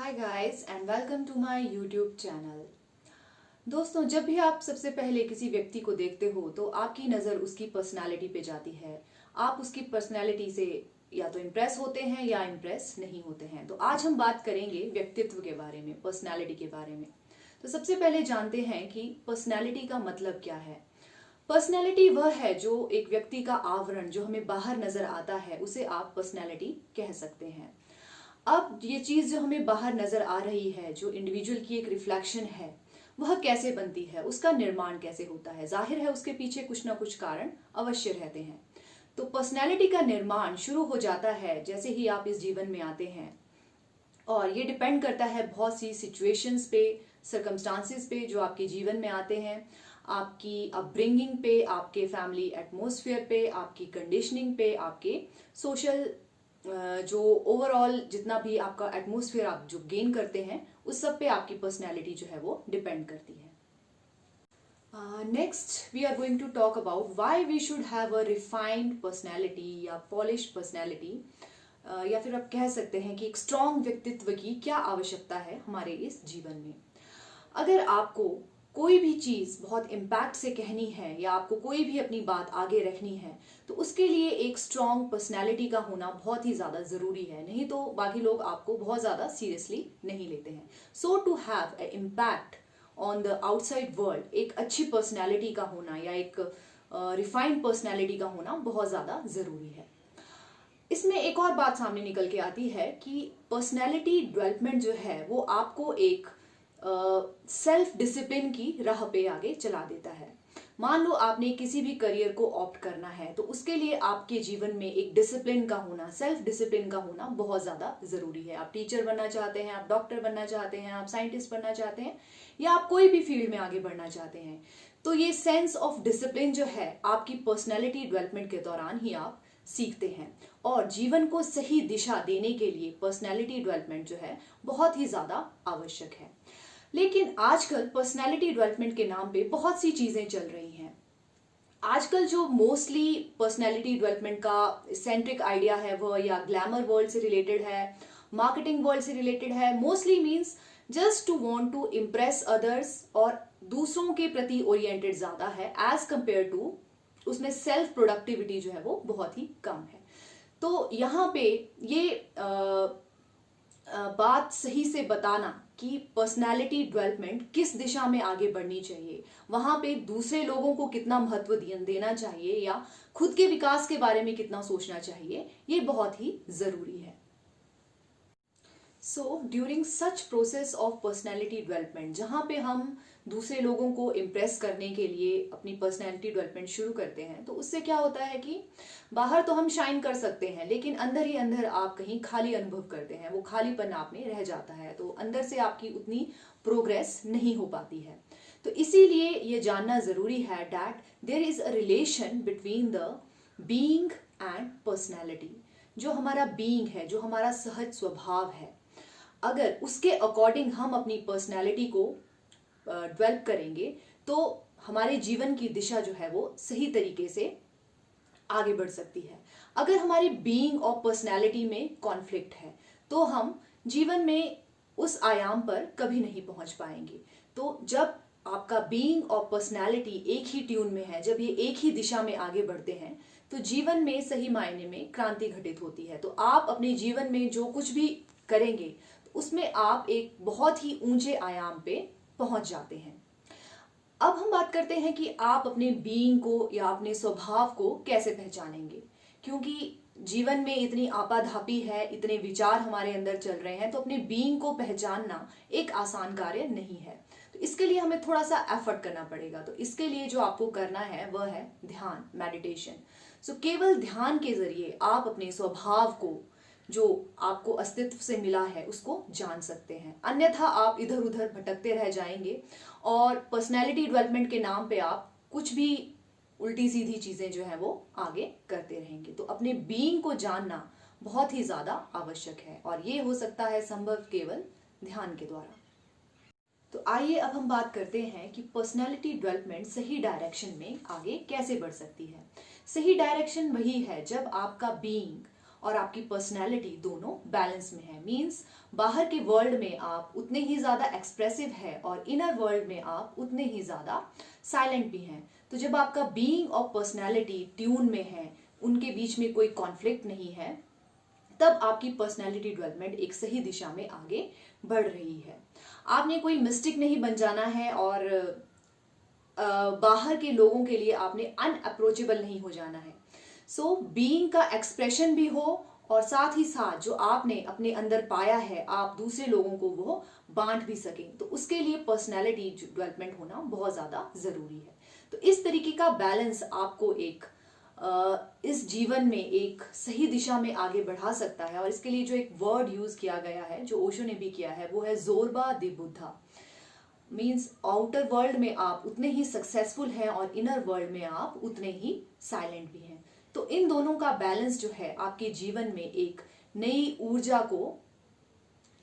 Hi guys and welcome to my YouTube channel. दोस्तों, जब भी आप सबसे पहले किसी व्यक्ति को देखते हो तो आपकी नज़र उसकी पर्सनालिटी पे जाती है। आप उसकी पर्सनालिटी से या तो इम्प्रेस होते हैं या इम्प्रेस नहीं होते हैं। तो आज हम बात करेंगे व्यक्तित्व के बारे में, पर्सनालिटी के बारे में। तो सबसे पहले जानते हैं कि पर्सनालिटी का मतलब क्या है। पर्सनालिटी वह है जो एक व्यक्ति का आवरण जो हमें बाहर नजर आता है, उसे आप पर्सनालिटी कह सकते हैं। अब ये चीज जो हमें बाहर नजर आ रही है, जो इंडिविजुअल की एक रिफ्लेक्शन है, वह कैसे बनती है, उसका निर्माण कैसे होता है। जाहिर है उसके पीछे कुछ ना कुछ कारण अवश्य रहते हैं। तो पर्सनैलिटी का निर्माण शुरू हो जाता है जैसे ही आप इस जीवन में आते हैं, और ये डिपेंड करता है बहुत सी सिचुएशंस पे, सर्कमस्टांसिस पे जो आपके जीवन में आते हैं, आपकी अपब्रिंगिंग पे, आपके फैमिली एटमॉस्फेयर पे, आपकी कंडीशनिंग पे, आपके सोशल जो ओवरऑल जितना भी आपका एटमॉस्फेयर आप जो गेन करते हैं, उस सब पे आपकी पर्सनैलिटी जो है वो डिपेंड करती है। Next we are going to talk about why we should have a refined personality या पॉलिश्ड पर्सनैलिटी, या फिर आप कह सकते हैं कि एक स्ट्रॉन्ग व्यक्तित्व की क्या आवश्यकता है हमारे इस जीवन में। अगर आपको कोई भी चीज बहुत इम्पैक्ट से कहनी है या आपको कोई भी अपनी बात आगे रखनी है, तो उसके लिए एक स्ट्रॉन्ग पर्सनैलिटी का होना बहुत ही ज्यादा जरूरी है। नहीं तो बाकी लोग आपको बहुत ज्यादा सीरियसली नहीं लेते हैं। So to have a impact on the outside world, एक अच्छी पर्सनैलिटी का होना या एक रिफाइंड पर्सनैलिटी का होना बहुत ज्यादा जरूरी है। इसमें एक और बात सामने निकल के आती है कि पर्सनैलिटी डेवलपमेंट जो है वो आपको एक सेल्फ डिसिप्लिन की राह पे आगे चला देता है। मान लो आपने किसी भी करियर को ऑप्ट करना है, तो उसके लिए आपके जीवन में एक डिसिप्लिन का होना, सेल्फ डिसिप्लिन का होना बहुत ज्यादा जरूरी है। आप टीचर बनना चाहते हैं, आप डॉक्टर बनना चाहते हैं, आप साइंटिस्ट बनना चाहते हैं, या आप कोई भी फील्ड में आगे बढ़ना चाहते हैं, तो ये सेंस ऑफ डिसिप्लिन जो है आपकी पर्सनैलिटी डेवलपमेंट के दौरान ही आप सीखते हैं। और जीवन को सही दिशा देने के लिए पर्सनैलिटी डेवलपमेंट जो है बहुत ही ज्यादा आवश्यक है। लेकिन आजकल पर्सनैलिटी डेवलपमेंट के नाम पे बहुत सी चीजें चल रही हैं। आजकल जो मोस्टली पर्सनैलिटी डेवलपमेंट का सेंट्रिक आइडिया है वह या ग्लैमर वर्ल्ड से रिलेटेड है, मार्केटिंग वर्ल्ड से रिलेटेड है। Mostly means just to want to impress others, और दूसरों के प्रति ओरिएंटेड ज्यादा है एज कंपेयर टू उसमें सेल्फ प्रोडक्टिविटी जो है वो बहुत ही कम है। तो यहाँ पे ये बात सही से बताना कि पर्सनालिटी डेवलपमेंट किस दिशा में आगे बढ़नी चाहिए, वहां पे दूसरे लोगों को कितना महत्व देना चाहिए या खुद के विकास के बारे में कितना सोचना चाहिए, ये बहुत ही जरूरी है। So during such process of personality development, जहां पे हम दूसरे लोगों को इम्प्रेस करने के लिए अपनी पर्सनैलिटी डेवलपमेंट शुरू करते हैं, तो उससे क्या होता है कि बाहर तो हम शाइन कर सकते हैं, लेकिन अंदर ही अंदर आप कहीं खाली अनुभव करते हैं, वो खालीपन आप में रह जाता है, तो अंदर से आपकी उतनी प्रोग्रेस नहीं हो पाती है। तो इसीलिए ये जानना जरूरी है that there is a relation between the being and personality. जो हमारा बीइंग है, जो हमारा सहज स्वभाव है, अगर उसके अकॉर्डिंग हम अपनी पर्सनैलिटी को डेवलप करेंगे, तो हमारे जीवन की दिशा जो है वो सही तरीके से आगे बढ़ सकती है। अगर हमारी बीइंग और पर्सनैलिटी में कॉन्फ्लिक्ट है, तो हम जीवन में उस आयाम पर कभी नहीं पहुंच पाएंगे। तो जब आपका बीइंग और पर्सनैलिटी एक ही ट्यून में है, जब ये एक ही दिशा में आगे बढ़ते हैं, तो जीवन में सही मायने में क्रांति घटित होती है। तो आप अपने जीवन में जो कुछ भी करेंगे, तो उसमें आप एक बहुत ही ऊंचे आयाम पे पहुंच जाते हैं। अब हम बात करते हैं कि आप अपने बीइंग को या अपने स्वभाव को कैसे पहचानेंगे, क्योंकि जीवन में इतनी आपाधापी है, इतने विचार हमारे अंदर चल रहे हैं, तो अपने बीइंग को पहचानना एक आसान कार्य नहीं है। तो इसके लिए हमें थोड़ा सा एफर्ट करना पड़ेगा। तो इसके लिए जो आपको करना है वह है ध्यान, मेडिटेशन। सो केवल ध्यान के जरिए आप अपने स्वभाव को, जो आपको अस्तित्व से मिला है, उसको जान सकते हैं। अन्यथा आप इधर उधर भटकते रह जाएंगे और पर्सनैलिटी डेवलपमेंट के नाम पे आप कुछ भी उल्टी सीधी चीजें जो है वो आगे करते रहेंगे। तो अपने बीइंग को जानना बहुत ही ज्यादा आवश्यक है, और ये हो सकता है संभव केवल ध्यान के द्वारा। तो आइए अब हम बात करते हैं कि पर्सनैलिटी डेवलपमेंट सही डायरेक्शन में आगे कैसे बढ़ सकती है। सही डायरेक्शन वही है जब आपका बीइंग और आपकी पर्सनैलिटी दोनों बैलेंस में है। मीन्स बाहर के वर्ल्ड में आप उतने ही ज़्यादा एक्सप्रेसिव है और इनर वर्ल्ड में आप उतने ही ज़्यादा साइलेंट भी हैं। तो जब आपका बीइंग और पर्सनैलिटी ट्यून में है, उनके बीच में कोई कॉन्फ्लिक्ट नहीं है, तब आपकी पर्सनैलिटी डेवलपमेंट एक सही दिशा में आगे बढ़ रही है। आपने कोई मिस्टेक नहीं बन जाना है और बाहर के लोगों के लिए आपने अनअप्रोचेबल नहीं हो जाना है। सो बीइंग का एक्सप्रेशन भी हो और साथ ही साथ जो आपने अपने अंदर पाया है आप दूसरे लोगों को वो बांट भी सकें। तो उसके लिए पर्सनैलिटी डेवलपमेंट होना बहुत ज़्यादा ज़रूरी है। तो इस तरीके का बैलेंस आपको इस जीवन में एक सही दिशा में आगे बढ़ा सकता है। और इसके लिए जो एक वर्ड यूज किया गया है, जो ओशो ने भी किया है, वो है ज़ोरबा दि बुद्धा। मीन्स आउटर वर्ल्ड में आप उतने ही सक्सेसफुल हैं और इनर वर्ल्ड में आप उतने ही साइलेंट भी हैं। तो इन दोनों का बैलेंस जो है आपके जीवन में एक नई ऊर्जा को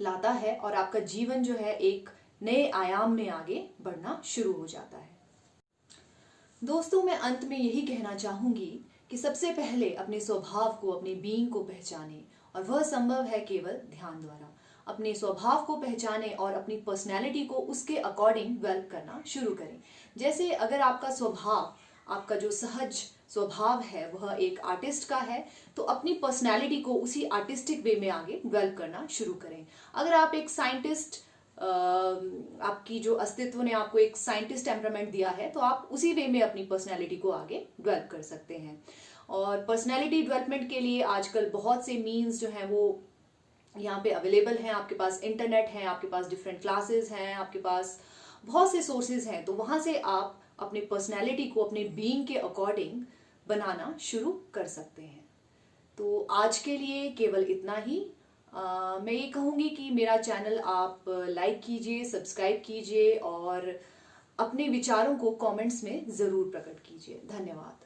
लाता है और आपका जीवन जो है एक नए आयाम में आगे बढ़ना शुरू हो जाता है। दोस्तों, मैं अंत में यही कहना चाहूंगी कि सबसे पहले अपने स्वभाव को, अपने बीइंग को पहचानें और वह संभव है केवल ध्यान द्वारा। अपने स्वभाव को पहचानें और अपनी पर्सनैलिटी को उसके अकॉर्डिंग डेवलप करना शुरू करें। जैसे अगर आपका स्वभाव, आपका जो सहज स्वभाव है वह एक आर्टिस्ट का है, तो अपनी पर्सनैलिटी को उसी आर्टिस्टिक वे में आगे डेवलप करना शुरू करें। अगर आप एक साइंटिस्ट, आपकी जो अस्तित्व ने आपको एक साइंटिस्ट टेम्परामेंट दिया है, तो आप उसी वे में अपनी पर्सनैलिटी को आगे डेवलप कर सकते हैं। और पर्सनैलिटी डेवलपमेंट के लिए आजकल बहुत से मीन्स जो हैं वो यहाँ पे अवेलेबल हैं। आपके पास इंटरनेट है, आपके पास डिफरेंट क्लासेस हैं, आपके पास बहुत से सोर्सेज हैं। तो वहाँ से आप अपनी पर्सनैलिटी को अपने बीइंग के अकॉर्डिंग बनाना शुरू कर सकते हैं। तो आज के लिए केवल इतना ही। मैं ये कहूँगी कि मेरा चैनल आप लाइक कीजिए, सब्सक्राइब कीजिए और अपने विचारों को कमेंट्स में ज़रूर प्रकट कीजिए। धन्यवाद।